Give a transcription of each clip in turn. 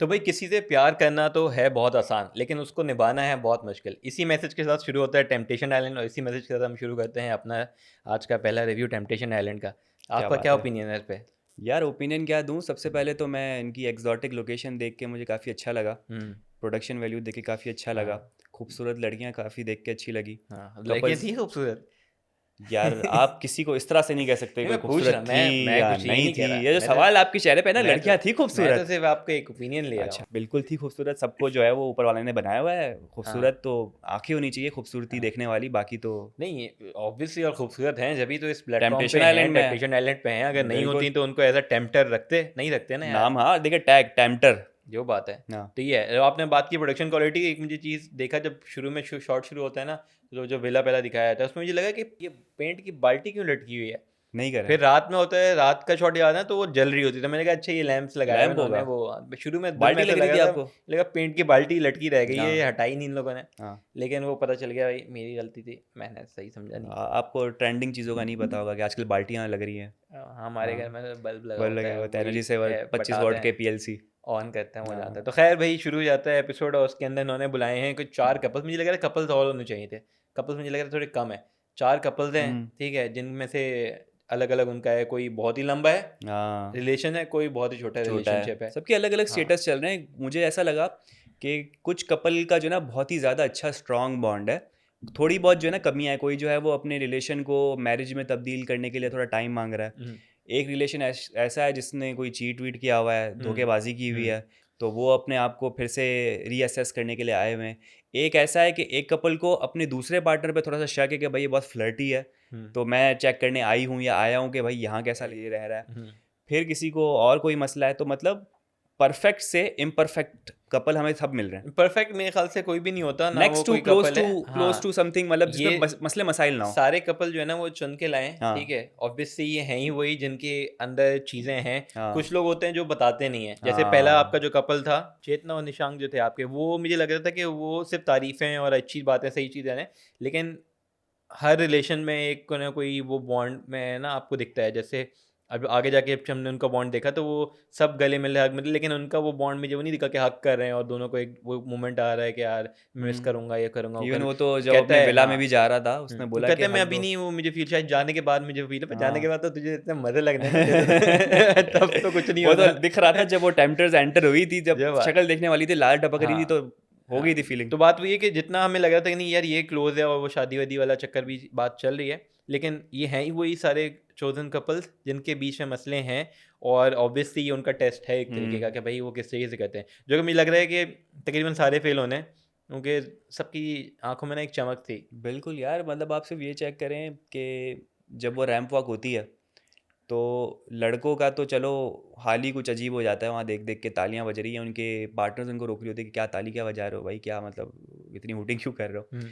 तो भाई किसी से प्यार करना तो है बहुत आसान, लेकिन उसको निभाना है बहुत मुश्किल। इसी मैसेज के साथ शुरू होता है टेम्पटेशन आइलैंड, और इसी मैसेज के साथ हम शुरू करते हैं अपना आज का पहला रिव्यू टेम्पटेशन आइलैंड का। क्या आपका बात क्या है। ओपिनियन है इस पे? यार ओपिनियन क्या दूं, सबसे पहले तो मैं इनकी एग्जॉटिक लोकेशन देख के मुझे काफ़ी अच्छा लगा। हम्म। प्रोडक्शन वैल्यू देख के काफ़ी अच्छा लगा। हाँ। खूबसूरत लड़कियां काफ़ी देख के अच्छी लगी। हाँ, लड़कियाँ कपल्स। थी खूबसूरत। यार आप किसी को इस तरह से नहीं कह सकते नहीं, कोई मैं पूछ रहा, खूबसूरत थी मैं या कुछ ये नहीं नहीं थी। कह रहा, ये जो सवाल आपके चेहरे पे है ना, मैं तो लड़कियां थी मैं तो खूबसूरत। सिर्फ आपका एक ओपिनियन ले रहा अच्छा, हूँ। बिल्कुल थी खूबसूरत। सबको जो है वो ऊपर वाले ने बनाया हुआ है हाँ। खूबसूरत। तो आंखें होनी चाहिए खूबसूरती हाँ। देखने वाली, बाकी तो। नहीं, ऑब्वियसली, और खूबसूरत हैं जभी तो इस प्लेटफॉर्म पे टेम्पटेशन हैं, आइलैंड में। टेम्पटेशन आइलैंड पे हैं। अगर नहीं होती बिल्कुल। तो उनको एज अ टेम्पटर रखते नहीं, रखते ना यार। नाम, हाँ देखिए, टैग टेम्पटर। जो बात है। हाँ। तो ये है, आपने बात की प्रोडक्शन क्वालिटी की। एक मुझे चीज़ देखा जब शुरू में शॉट शुरू होता है ना, तो जो विला पहला दिखाया जाता है उसमें मुझे लगा कि ये पेंट की बाल्टी क्यों लटकी हुई है। नहीं करे। फिर रात में होता है, रात का शॉट याद है, तो वो जल रही होती है, तो मैंने कहा अच्छा ये लैंप्स लगाए हुए लैंप उन्होंने। होगा। वो शुरू में दिल में बाल्टी ऐसा लग रही लगा थी था, आपको। लगा पेंट की बाल्टी लटकी रह गई है, ये हाँ। हटाई नहीं इन लोगों ने। हाँ। लेकिन वो पता चल गया भाई मेरी गलती थी, मैंने सही समझा नहीं। आपको ट्रेंडिंग चीज़ों का नहीं पता होगा कि आजकल बाल्टियाँ लग रही हैं। हमारे घर हाँ। में तो बल्ब लगा बल्ब होता लगे है, हुए थे, वही एनर्जी सेवर 25 वाट बटाते के हैं, पीएलसी। ऑन करते हैं, वो जाता है। हाँ। तो खैर भाई शुरू हो जाता है एपिसोड, और उसके अंदर इन्होंने बुलाए हैं कुछ 4 कपल्स। मुझे लग रहा है कपल्स और होने चाहिए थे। कपल्स मुझे लग रहा है थोड़े कम है। 4 कपल्स हैं, हम्म। ठीक है, जिनमें से अलग अलग उनका है। कोई बहुत ही लंबा है हाँ। रिलेशन है, कोई बहुत ही छोटा छोटा है। रिलेशनशिप है। सबके अलग अलग हाँ। स्टेटस चल रहे हैं। मुझे ऐसा लगा कि कुछ कपल का जो है ना बहुत ही ज़्यादा अच्छा स्ट्रांग बॉन्ड है। थोड़ी बहुत जो है ना कमियां है। कोई जो है वो अपने रिलेशन को मैरिज में तब्दील करने के लिए थोड़ा टाइम मांग रहा है। हम्म। एक रिलेशन ऐसा है जिसने कोई चीट वीट किया हुआ है, हम्म। धोखेबाजी की हुई हम्म। है। तो वो अपने आप को फिर से रीअसेस करने के लिए आए हुए हैं। एक ऐसा है कि एक कपल को अपने दूसरे पार्टनर पे थोड़ा सा शक है कि भाई ये बहुत फ्लर्टी है, हम्म। तो मैं चेक करने आई हूँ या आया हूँ कि भाई यहाँ कैसा ले रह रहा है। हम्म। फिर किसी को और कोई मसला है। तो मतलब परफेक्ट से इम्परफेक्ट कपल हमें सब मिल रहे हैं। परफेक्ट मेरे ख्याल से कोई भी नहीं होता ना, वो नेक्स्ट टू कोई क्लोज कपल टू है। क्लोज टू हाँ। समथिंग, मतलब ये जिसमें मसले मसाइल ना हो। सारे कपल जो है ना वो चुन के लाए, ठीक हाँ। है। ऑब्वियसली ये हैं ही वही जिनके अंदर चीज़ें हैं। हाँ। कुछ लोग होते हैं जो बताते नहीं हैं, जैसे पहला आपका हाँ। जो कपल था, चेतना और निशांक जो थे आपके, वो मुझे लग रहा था कि वो सिर्फ तारीफ़ें और अच्छी बातें, सही चीज़ें हैं, लेकिन हर रिलेशन में एक को ना कोई वो बॉन्ड में ना आपको दिखता है। जैसे अब आगे जाके जब हमने उनका बॉन्ड देखा तो वो सब गले मिल रहे, हक मिल रहे, लेकिन उनका वो बॉन्ड मुझे वो नहीं दिखा कि हक कर रहे हैं और दोनों को एक वो मोमेंट आ रहा है कि यार मैं मिस करूंगा, ये करूंगा, वो इवन कर। वो तो जब कहता अपने है विला हाँ। में भी जा रहा था, उसने वो बोला कि कहता है मैं हक अभी दो। नहीं, वो मुझे फील शायद जाने के बाद मुझे फील है, पर जाने के हाँ। बाद तो तुझे इतने मजे लगने हैं मुझे तो तब तो कुछ नहीं वो तो होता। दिख रहा था जब वो टेम्पटर्स एंटर हुई थी, जब जब शक्ल देखने वाली थी, लाल टपक रही थी, तो हाँ। हो हाँ। गई थी फीलिंग। तो बात वही है कि जितना हमें लग रहा था कि नहीं यार ये क्लोज है और वो शादी वादी वाला चक्कर भी बात चल रही है, लेकिन ये हैं ही वही सारे चोजन कपल्स जिनके बीच में मसले हैं। और ऑब्वियसली ये उनका टेस्ट है एक तरीके का हम्म। कि भाई वो किस तरीके से करते हैं, जो कि मुझे लग रहा है कि तकरीबन सारे फेल होने हैं, क्योंकि सबकी आंखों में ना एक चमक थी। बिल्कुल यार, मतलब आप सिर्फ ये चेक करें कि जब वो रैंप वॉक होती है, तो लड़कों का तो चलो हाल ही कुछ अजीब हो जाता है। वहाँ देख देख के तालियां बज रही हैं, उनके पार्टनर्स उनको रोक रही होती है कि क्या ताली क्या बजा रहे हो भाई, क्या मतलब इतनी हूटिंग क्यों कर रहे हो। हम्म।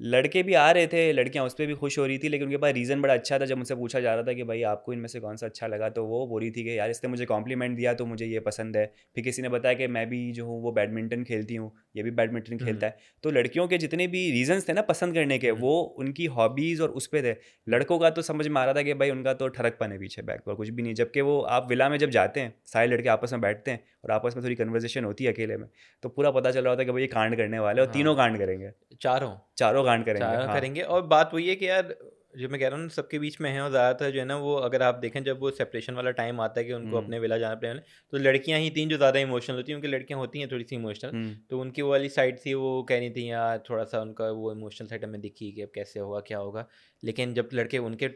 लड़के भी आ रहे थे, लड़कियां उस पर भी खुश हो रही थी, लेकिन उनके पास रीज़न बड़ा अच्छा था। जब मुझसे पूछा जा रहा था कि भाई आपको इनमें से कौन सा अच्छा लगा, तो वो बोल रही थी कि यार इसने मुझे कॉम्प्लीमेंट दिया तो मुझे ये पसंद है। फिर किसी ने बताया कि मैं भी जो हूँ वो बैडमिंटन खेलती हूँ, ये भी बैडमिंटन खेलता हम्म। है। तो लड़कियों के जितने भी रीजंस थे ना पसंद करने के, हम्म। वो उनकी हॉबीज़ और उस पर थे। हम्म। लड़कों का तो समझ में आ रहा था कि भाई उनका तो ठरकपन है पीछे, बैक पर कुछ भी नहीं। जबकि वो आप विला में जब जाते हैं, सारे लड़के आपस में बैठते हैं और आपस में थोड़ी कन्वर्सेशन होती है अकेले में, तो पूरा पता चल रहा होता है कि भाई ये कांड करने वाले हैं, और तीनों हाँ। कांड करेंगे। चारों चारों कांड करेंगे, चारों हाँ। करेंगे। और बात वही है कि यार जो मैं कह रहा हूँ ना, सबके बीच में है। और ज़्यादातर जो है ना वो अगर आप देखें जब वो सेपरेशन वाला टाइम आता है कि उनको हुँ। अपने विला जाना पड़े, तो लड़कियां ही थी जो ज़्यादा इमोशनल होती हैं, क्योंकि लड़कियां होती हैं थोड़ी सी इमोशनल। हुँ। तो उनकी वो वाली साइड थी, वो कह रही थी यार थोड़ा सा उनका वो इमोशनल साइड हमें दिखी कि अब कैसे होगा क्या होगा। लेकिन जब लड़के उनके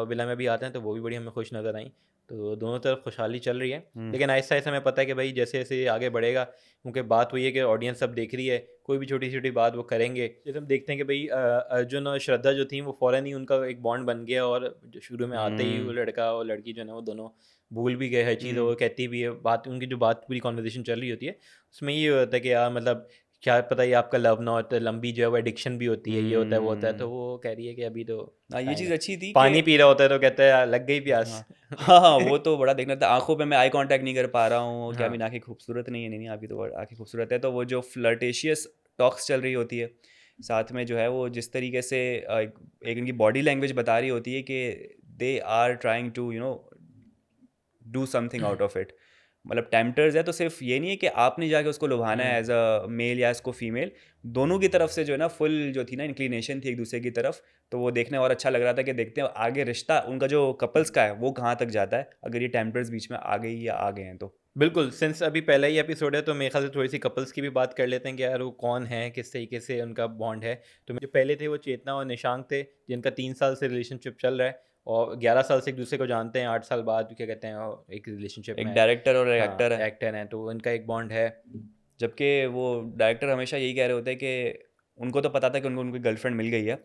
विला में भी आते हैं तो वो भी बड़ी हमें खुश नज़र आई। तो दोनों तरफ खुशहाली चल रही है। हुँ। लेकिन आहिस्ता आहिस्ता हमें पता है कि भाई जैसे जैसे आगे बढ़ेगा, क्योंकि बात वही है कि ऑडियंस सब देख रही है, कोई भी छोटी छोटी बात वो करेंगे। जैसे हम देखते हैं कि भाई अर्जुन और श्रद्धा जो थी वो फ़ौरन ही उनका एक बॉन्ड बन गया, और जो शुरू में आते ही वो हुँ। लड़का और लड़की जो है ना वो दोनों भूल भी गए हर चीज़, और हुँ। वो कहती भी है बात, उनकी जो बात पूरी कॉन्वर्जेसन चल रही होती है उसमें ये होता है कि यार मतलब क्या पता ये आपका लव ना होता, लंबी जो है वो एडिक्शन भी होती है, ये होता है वो होता है। तो हुँ। वो कह रही है कि अभी तो हाँ, ये टाइम चीज़ है। अच्छी थी कि पानी पी रहा होता है तो कहता है यार लग गई प्यास। हाँ। हाँ, हाँ, वो तो बड़ा देखना था। आँखों पे मैं आई कॉन्टैक्ट नहीं कर पा रहा हूँ, क्या मेरी हाँ। आँखें खूबसूरत नहीं है? नहीं, नहीं, आपकी तो आँखें खूबसूरत है। तो वो जो फ्लर्टेशियस टॉक्स चल रही होती है, साथ में जो है वो जिस तरीके से एक इनकी बॉडी लैंग्वेज बता रही होती है कि they are trying to do something out of it. मतलब टेम्पटर्स है तो सिर्फ ये नहीं है कि आपने जाके उसको लुभाना है एज अ मेल या इसको फीमेल, दोनों की तरफ से जो है ना फुल जो थी ना इंक्लिनेशन थी एक दूसरे की तरफ, तो वो देखने और अच्छा लग रहा था कि देखते हैं आगे रिश्ता उनका जो कपल्स का है वो कहाँ तक जाता है अगर ये टेम्पटर्स बीच में आ गई या आ गए हैं तो। बिल्कुल, सिंस अभी पहला ही एपिसोड है तो मेरे ख्याल से थोड़ी-सी कपल्स की भी बात कर लेते हैं कि यार वो कौन है, किस तरीके से उनका बॉन्ड है। तो जो पहले थे वो चेतना और निशांक थे, जिनका 3 साल से रिलेशनशिप चल रहा है और 11 साल से एक दूसरे को जानते हैं, 8 साल बाद क्या कहते हैं एक रिलेशनशिप एक में डायरेक्टर और एक हाँ, एक्टर है, एक्टर हैं तो इनका एक बॉन्ड है। जबकि वो डायरेक्टर हमेशा यही कह रहे होते हैं कि उनको तो पता था कि उनको उनकी गर्लफ्रेंड मिल गई है,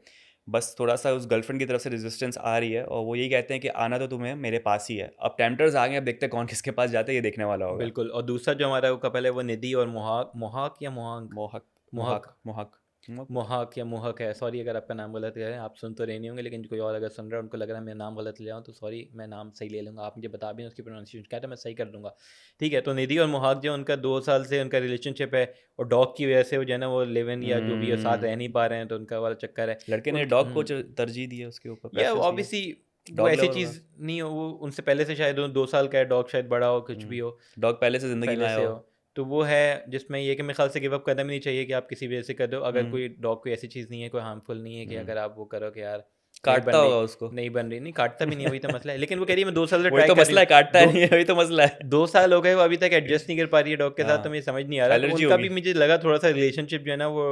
बस थोड़ा सा उस गर्लफ्रेंड की तरफ से रेजिस्टेंस आ रही है और वो यही कहते हैं कि आना तो तुम्हें मेरे पास ही है। अब टेम्पटर्स आ गए, अब देखते हैं कौन किसके पास जाते हैं, ये देखने वाला होगा। बिल्कुल और दूसरा जो हमारा वो कपल है वो निधि और मोहाक मोहाक या मोहांक मोहक मोहक मोहक मोहक मोहक। मोहाक या मोहक है, सॉरी अगर आपका नाम गलत है, आप सुन तो रहे नहीं होंगे लेकिन कोई और अगर सुन रहा है उनको लग रहा है मैं नाम गलत ले आऊँ तो सॉरी, मैं नाम सही ले लूँगा, आप मुझे बता भी उसकी प्रोनाउंसिएशन क्या है तो मैं सही कर दूँगा। ठीक है, तो निधि और मोहाक जो उनका 2 साल से उनका रिलेशनशिप है और डॉग की वजह से वो जो है ना वो लिव इन या जो भी है साथ रह नहीं पा रहे हैं तो उनका वाला चक्कर है। लड़के ने उन डॉग को तरजीह दी है, उसके ऊपर या प्रेफरेंस दिया, ऑब्वियसली वो डॉग ऐसी लवर होगा। चीज़ नहीं हो, वो उनसे पहले से शायद 2 साल का है, डॉग शायद बड़ा हो, कुछ भी हो, डॉग पहले से ज़िंदगी में पहले आया से हो। हो। तो वो है जिसमें ये कि मेरे ख़्याल से गिव अप करना भी नहीं चाहिए कि आप किसी वजह से कर दो। अगर हम्म, कोई डॉग कोई ऐसी चीज़ नहीं है, कोई हार्मफुल नहीं है कि हम्म। अगर आप वो करो कि यार नहीं काटता बन रही होगा उसको। नहीं बन रही, नहीं काटता भी नहीं है, वही तो मसला है। लेकिन वो कह रही है मैं 2 साल से वही ट्राई तो कर रही मसला है, काटता हूँ। नहीं है, वही तो मसला है। 2 साल हो गए वो अभी तक एडजस्ट नहीं कर पा रही है डॉग के साथ, तो हाँ, मुझे समझ नहीं आ रहा। तो एलर्जी उनका होगी। भी मुझे लगा थोड़ा-सा रिलेशनशिप जो है ना वो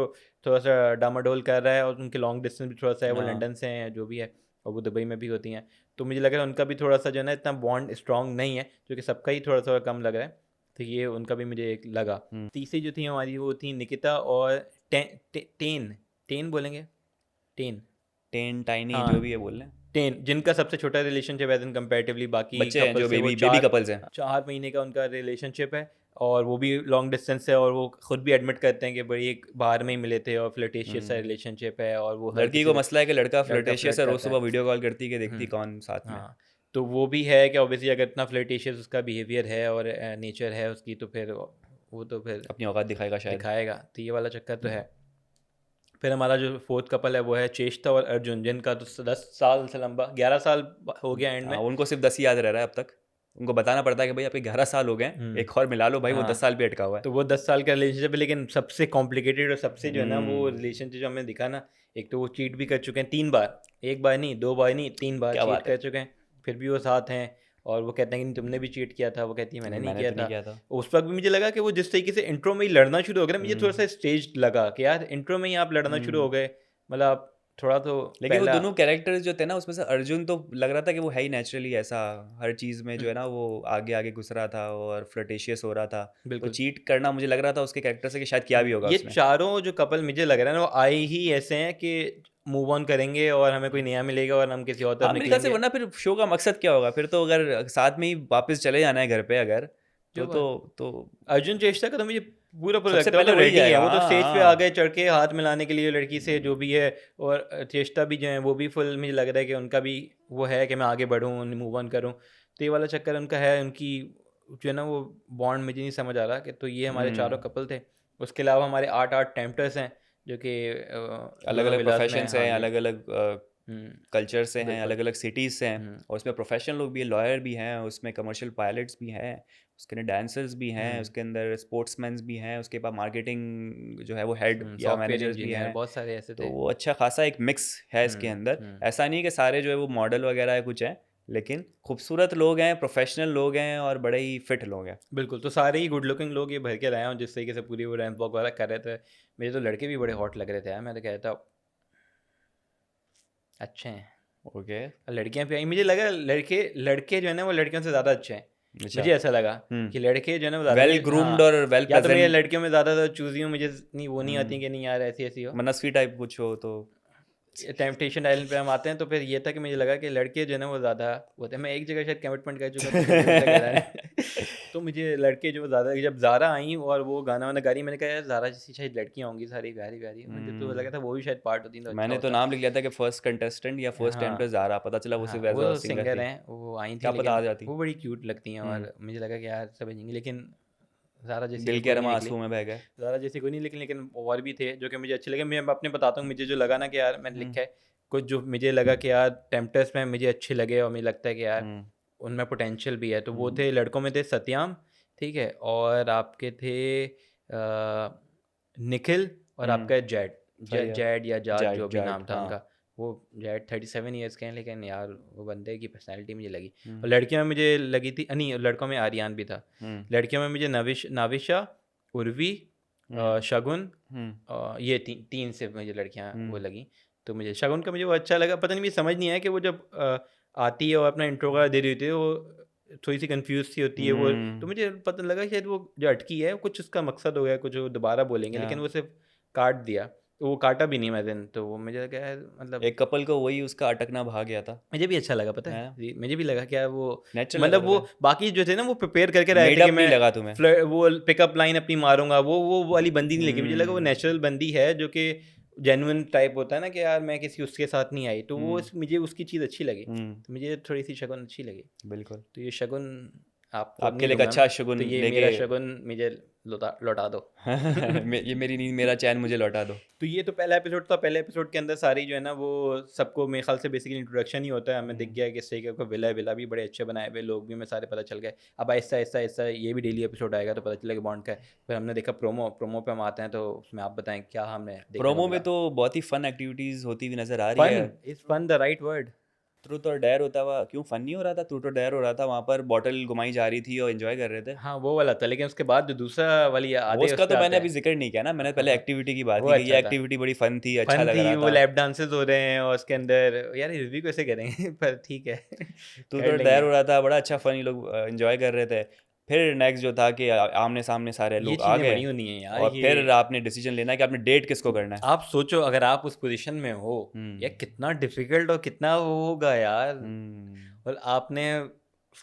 थोड़ा-सा डामाडोल कर रहा है और उनके लॉन्ग डिस्टेंस भी थोड़ा-सा है, वो हाँ। लंदन से हैं जो भी है और वो दुबई में भी होती हैं। तो मुझे लग रहा है उनका भी थोड़ा-सा जो है ना इतना बॉन्ड स्ट्रॉन्ग नहीं है, जो कि सबका ही थोड़ा-थोड़ा कम लग रहा है। तो ये उनका भी मुझे एक लगा। हम्म। तीसरी जो थी हमारी वो थी निकिता और टेन टेन बोलेंगे? टेन। टेन टाइनी जो भी हाँ, है बोल रहे हैं। टेन जिनका सबसे छोटा रिलेशनशिप है कंपैरेटिवली बाकी बच्चे हैं कपल जो से, वो बेबी कपल्स हैं। 4 महीने का उनका रिलेशनशिप है और वो भी लॉन्ग डिस्टेंस है और वो खुद भी एडमिट करते हैं कि बड़ी एक बाहर में ही मिले थे और फ्लर्टेशियस सा हम्म। रिलेशनशिप है और वो हर लड़की किसी को से मसला है कि लड़का लड़का फ्लर्टेशियस फ्लर्ट है, रोज करता सुबह है। वीडियो कॉल करती है कि देखती हम्म, कौन साथ में है। हाँ, तो वो भी है कि ऑब्वियसली अगर इतना फ्लर्टेशियस उसका बिहेवियर है और नेचर है उसकी तो फिर वो तो फिर अपनी औकात दिखाएगा शायद। दिखाएगा, तो ये वाला चक्कर तो है। फिर हमारा जो फोर्थ कपल है वो है चेष्टा और अर्जुन, जिनका तो 10 साल से लंबा 11 साल हो गया एंड हाँ, में। उनको सिर्फ 10 ही याद रह रहा है अब तक। उनको बताना पड़ता है कि भाई आपके 11 साल हो गए हैं, हम्म, एक और मिला लो भाई, वो 10 हाँ, साल भी अटका हुआ है। तो वो 10 साल का रिलेशनशिप है लेकिन सबसे कॉम्प्लिकेटेड और सबसे जो है ना वो हम्म। रिलेशनशिप जो हमें दिखा ना, एक तो वो चीट भी कर चुके हैं 3 बार, एक बार नहीं, 2 बार नहीं, 3 बार क्या चीट बात है। कर चुके हैं, फिर भी वो साथ हैं। और वो कहते हैं कि नहीं तुमने भी चीट किया था, वो कहती है मैंने नहीं मैंने किया तो नहीं था। किया था। उस वक्त भी मुझे लगा कि वो जिस तरीके से इंट्रो में ही लड़ना शुरू हो गया ना, मुझे थोड़ा हम्म। सा स्टेज लगा कि यार इंट्रो में ही आप लड़ना शुरू हो हम्म। गए, मतलब आप थोड़ा तो लेकिन वो पहला। दोनों कैरेक्टर्स जो थे ना उसमें से अर्जुन तो लग रहा था कि वो है ही नेचुरली ऐसा, हर चीज़ में जो है ना वो आगे आगे घुस रहा था और फ्लर्टेशियस हो रहा था। तो बिल्कुल। चीट करना मुझे लग रहा था उसके कैरेक्टर से कि शायद किया भी होगा ये उसने। चारों जो कपल मुझे लग रहा है ना वो आए ही ऐसे हैं कि मूव ऑन करेंगे और हमें कोई नया मिलेगा और हम किसी और तरफ हाँ, मेरे ख्याल से निकलेंगे। वरना फिर शो का मकसद क्या होगा? फिर तो अगर साथ में ही वापस चले जाना है घर पे अगर, जो तो बात तो अर्जुन चेष्टा का तो मुझे पूरा पूरा सबसे लगता है वो पहले तो वही रेडी है, जाएगा। वो तो हाँ, स्टेज पे आ गए हाँ। चढ़ के हाथ मिलाने के लिए लड़की से जो भी है। और चेष्टा भी जो है वो भी फुल मुझे लग रहा है कि उनका भी वो है कि मैं आगे बढ़ूँ मूव ऑन करूँ, तो ये वाला चक्कर उनका है। उनकी जो है ना वो बॉन्ड मुझे नहीं समझ आ रहा कि, तो ये हमारे चारों हुँ। कपल थे। उसके अलावा हमारे 8 टेम्पटर्स हैं जो कि दोनों अलग-अलग विलास में प्रोफ़ेशंस हाँ हैं, जी। अलग-अलग कल्चर से हैं, बिल्कुल। अलग-अलग सिटीज़ से हैं हम्म, और उसमें प्रोफ़ेशनल लोग भी हैं, लॉयर भी हैं, उसमें कमर्शियल पायलट्स भी हैं, उसके अंदर डांसर्स भी हैं, हम्म, उसके अंदर स्पोर्ट्समैन्स भी हैं, उसके बाद मार्केटिंग जो है वो हेड या सॉफ्टवेयर मैनेजर्स भी इंजीनियर हैं। बहुत सारे ऐसे तो थे। वो अच्छा खासा एक मिक्स है इसके हम्म, अंदर। हम्म। ऐसा नहीं है कि सारे जो है वो मॉडल वगैरह है कुछ हैं, लेकिन खूबसूरत लोग हैं, प्रोफ़ेशनल लोग हैं और बड़े ही फिट लोग हैं। बिल्कुल, तो सारे ही गुड लुकिंग लोग ये भर के लाए हों जिस तरीके से पूरी वो रैंप वॉक वाला कर रहे थे। मुझे तो लड़के भी बड़े हॉट लग रहे थे यार, मैं तो कह रहा था अच्छे हैं। ओके। और लड़कियां भी आई, मुझे लगा लड़के लड़के जो है ना वो लड़कियों से ज़्यादा अच्छे हैं। अच्छा। मुझे ऐसा लगा हुँ। कि लड़के जो है ना वो ज़्यादा वेल मुझे ग्रूम्ड हाँ, और वेल या तो मैं प्रेज़ेंट। लड़कियों में ज़्यादा चूज़ी हूँ, मुझे नहीं वो नहीं आती हुँ। कि नहीं यार ऐसी ऐसी हो। मनस्वी टाइप कुछ हो तो। टेम्पटेशन आइलैंड पे हम आते हैं तो फिर ये था कि मुझे लगा कि लड़के जो है ना वो ज़्यादा होते हैं। मैं एक जगह शायद कमिटमेंट कर चुका तो मुझे उल्टा कह रहा है। तो मुझे लड़के जो ज़्यादा, जब ज़ारा आई और वो गाना वाना गा रही, मैंने कहा यार ज़ारा जैसी शायद लड़कियाँ होंगी सारी प्यारी प्यारी, मुझे तो लगा था वो भी शायद पार्ट होती तो अच्छा मैंने तो होता। नाम लिख लिया था कि फर्स्ट कंटेस्टेंट या फर्स्ट हाँ, टेम्पटर ज़ारा, पता चला वो हाँ, सिर्फ एज़ वो अ तो सिंगर सिंगर थी। हैं, वो आई थी क्या पता आ लेकिन जाती। वो बड़ी क्यूट लगती हैं हुँ। और मुझे लगा कि यार सब बजेंगी, लेकिन ज़ारा जैसी दिल तो के कोई नहीं अरमा निकली। आँसुओं में बह गए। ज़ारा जैसी कोई नहीं निकली, लेकिन और भी थे जो कि मुझे अच्छे लगे। मैं अपने बताता हूँ, मुझे जो लगा ना कि यार मैंने हुँ, लिखा है कुछ जो मुझे लगा कि यार टेम्पटर्स में मुझे अच्छे लगे और मुझे लगता है कि यार हुँ, उनमें पोटेंशियल भी है, तो वो हुँ, थे लड़कों में थे सत्याम ठीक है, और आपके थे निखिल और हम्म आपका जैड, सही है। जैड या जाट जाट जो भी जाट नाम था हाँ। उनका। वो जैड 37 ईयर्स के हैं, लेकिन यार वो बंदे की पर्सनैलिटी मुझे लगी। और हम्म लड़कियों में मुझे लगी थी, नहीं लड़कों में आर्यन भी था। हम्म लड़कियों में मुझे नाविशा, उर्वी, हम्म शगुन, हम्म ये तीन से मुझे लड़कियां वो हम्म लगी। तो मुझे शगुन का मुझे वो अच्छा लगा, पता नहीं मुझे समझ नहीं आया कि वो जब आती है और अपना इंट्रो का दे रही होती है, वो थोड़ी सी कंफ्यूज सी होती है वो। तो मुझे पता लगा शायद वो जो अटकी है कुछ उसका मकसद हो गया, कुछ वो दोबारा बोलेंगे, लेकिन हाँ। वो सिर्फ काट दिया। तो वो काटा भी नहीं मैं दिन, तो वो मुझे लगा यार मतलब एक कपल को वही उसका अटकना भाग गया था। मुझे भी अच्छा लगा, पता है है मुझे भी लगा क्या वो नेचुरल लगा मतलब वो तुम्हें, बाकी जो थे ना वो प्रिपेयर करके रहे थे कि मेडअप नहीं मैं लगा तुम्हें। वो पिकअप लाइन अपनी मारूंगा, वो वाली बंदी नहीं लगी मुझे। लगा वो हम्म नेचुरल बंदी है जो कि जेन्युइन टाइप होता है ना, कि यार मैं किसी उसके साथ नहीं आई, तो वो हम्म मुझे उसकी चीज़ अच्छी लगी। हम्म तो मुझे थोड़ी सी शगुन अच्छी लगी। बिल्कुल। तो ये शगुन आपको अब आपके नहीं लिए एक दूंगा मैं, अच्छा शगुन तो ये लेके मेरा शगुन मुझे लौटा लौटा दो। ये मेरी नींद मेरा चैन मुझे लौटा दो। तो ये तो पहला एपिसोड था। पहले एपिसोड के अंदर सारी जो है ना वो सबको मेरे ख्याल से बेसिकली इंट्रोडक्शन ही होता है, हमें दिख हम्म गया कि इस तरीके का विला है, विला भी बड़े अच्छे बनाए हुए, लोग भी हमें सारे पता चल गए। अब आहिस्ता आहिस्ता आहिस्ता ये भी डेली एपिसोड आएगा तो पता चलेगा बॉन्ड का है। फिर हमने देखा प्रोमो, प्रोमो पे हम आते हैं, तो उसमें आप बताएं क्या हमने देखने को प्रोमो में मिला। तो बहुत ही फन एक्टिविटीज होती हुई नजर आ रही फन, है। Is fun the right word? Truth और डेयर होता हुआ, क्यों फन नहीं हो रहा था? ट्रूथ और डेयर हो रहा था, वहां पर बॉटल घुमाई जा रही थी और एंजॉय कर रहे थे। हाँ वो वाला था, लेकिन उसके बाद जो दूसरा वाली वो आधे उसका उस पे तो मैंने आते अभी हैं। जिक्र नहीं किया ना, मैंने पहले एक्टिविटी की बात वो की कि अच्छा ये था, एक्टिविटी बड़ी फन थी, अच्छा फन लग थी, रहा वो था। लैप डांसेस हो रहे हैं और उसके अंदर यार रिव्यू कैसे करेंगे पर ठीक है ट्रूथ कर और डेयर लेंगे। हो रहा था, बड़ा अच्छा फन, ये लोग एंजॉय कर रहे थे। फिर नेक्स्ट जो था कि आमने सामने सारे ये लोग आ चीज़ें गए बड़ी होनी है यार और ये। फिर आपने डिसीजन लेना है कि आपने डेट किसको करना है। आप सोचो अगर आप उस पोजीशन में हो, हम्म यार कितना डिफिकल्ट और कितना वो होगा यार। हम्म और आपने,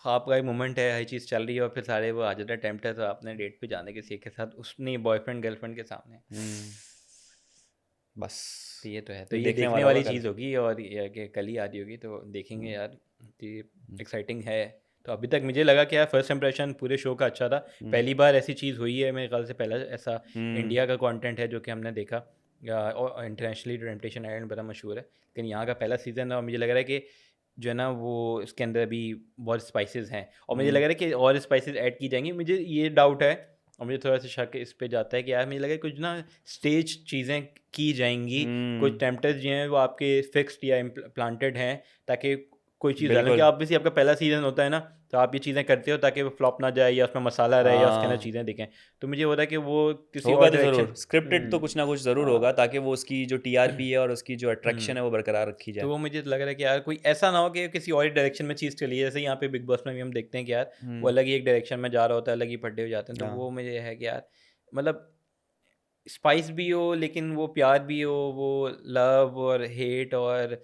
आपका एक मोमेंट है, हर चीज़ चल रही है और फिर सारे वो आ जाते हैं टेम्प्ट है, तो आपने डेट पे जाने किसी एक के साथ, उसने बॉयफ्रेंड गर्लफ्रेंड के सामने। हम्म, बस तो ये तो है, तो ये ये देखने देखने वाला होगा वाली कल। चीज़ होगी और ये कि कल ही आ रही होगी, तो देखेंगे हम्म यार। तो ये हम्म एक्साइटिंग है। तो अभी तक मुझे लगा कि यार फर्स्ट इंप्रेशन पूरे शो का अच्छा था। हम्म पहली बार ऐसी चीज़ हुई है मेरे ख्याल से, पहला ऐसा हम्म इंडिया का कंटेंट है जो कि हमने देखा। और इंटरनेशनली तो टेम्पटेशन आइलैंड बड़ा मशहूर है, लेकिन यहाँ का पहला सीज़न है और मुझे लग रहा है कि जो है ना वो इसके अंदर अभी बहुत स्पाइसेस हैं, और मुझे लग हम्म रहा है कि और स्पाइसेस ऐड की जाएंगी। मुझे ये डाउट है और मुझे थोड़ा सा शक इस पे जाता है कि यार मुझे लगा कुछ ना स्टेज चीज़ें की जाएंगी, कुछ हम्म, टेम्पटर्स जो हैं वो आपके फिक्स्ड या प्लांटेड हैं, ताकि कोई चीज़ डालें कि बिल्कुल। आप भी आपका पहला सीज़न होता है ना, तो आप ये चीज़ें करते हो ताकि वो फ्लॉप ना जाए या उसमें मसाला रहे या उसके अंदर हाँ, चीज़ें दिखें। तो मुझे हो रहा है कि वो किसी होगा और तो डायरेक्शन। ज़रूर, स्क्रिप्टेड तो कुछ ना कुछ ज़रूर होगा हाँ। ताकि वो उसकी जो टीआरपी है और उसकी जो हम्म। अट्रैक्शन है वो बरकरार रखी तो जाए। वो मुझे लग रहा है कि यार कोई ऐसा ना हो कि किसी और डायरेक्शन में चीज़ चली है, जैसे यहाँ पे बिग बॉस में भी हम देखते हैं कि यार वो हुँ, अलग ही एक डायरेक्शन में जा रहा होता है, अलग ही फड्डे हो जाते हैं। तो हाँ। वो मुझे है कि यार मतलब स्पाइस भी हो, लेकिन वो प्यार भी हो, वो लव और हेट और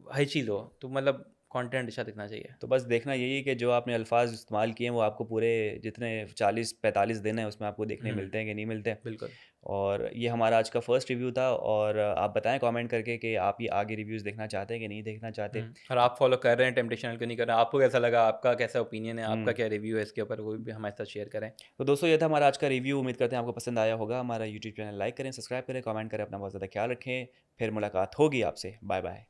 हर चीज़ हो, तो मतलब कंटेंट अच्छा दिखना चाहिए। तो बस देखना यही है कि जो आपने अल्फ़ाज़ इस्तेमाल किए हैं वो आपको पूरे जितने 40-45 दिन हैं उसमें आपको देखने हम्म। मिलते हैं कि नहीं मिलते। बिल्कुल। और ये हमारा आज का फर्स्ट रिव्यू था और आप बताएँ कमेंट करके कि आप ये आगे रिव्यूज़ देखना चाहते हैं कि नहीं देखना चाहते। और आप फॉलो कर रहे हैं टेम्पटेशन को नहीं कर रहे हैं, आपको कैसा लगा, आपका कैसा ओपिनियन है, आपका हुँ, क्या रिव्यू है इसके ऊपर, वो भी हमारे साथ शेयर करें। तो दोस्तों ये था हमारा आज का रिव्यू, उम्मीद करते हैं आपको पसंद आया होगा। हमारा यूट्यूब चैनल लाइक करें, सब्सक्राइब करें, कमेंट करें, अपना बहुत ज़्यादा ख्याल रखें। फिर मुलाकात होगी आपसे। Bye bye.